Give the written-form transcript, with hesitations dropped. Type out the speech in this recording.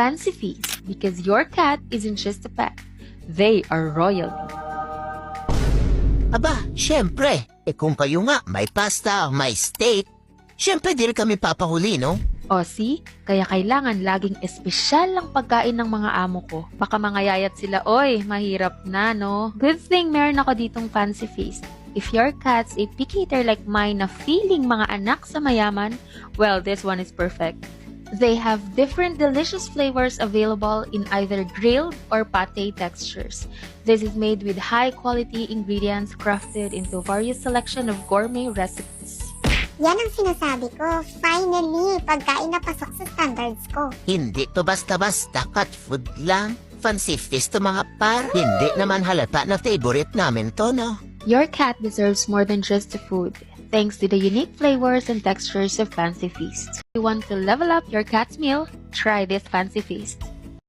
Fancy Feast, because your cat isn't just a pet. They are royalty. Aba, syempre. Kung kayo nga may pasta, may steak, syempre di rin kami papahuli, no? O see, kaya kailangan laging espesyal ang pagkain ng mga amo ko. Baka mangayayat sila, oy, mahirap na, no? Good thing meron ako ditong Fancy Feast. If your cat's a picky eater like mine na feeling mga anak sa mayaman, well, this one is perfect. They have different delicious flavors available in either grilled or pate textures. This is made with high-quality ingredients crafted into various selection of gourmet recipes. Yan ang sinasabi ko. Finally, pagkain na pasok sa standards ko. Hindi to basta-basta cat food lang. Fancy feast to mga par. Hindi naman halata na favorite namin to, no? Your cat deserves more than just the food, thanks to the unique flavors and textures of Fancy Feast. If you want to level up your cat's meal, try this Fancy Feast.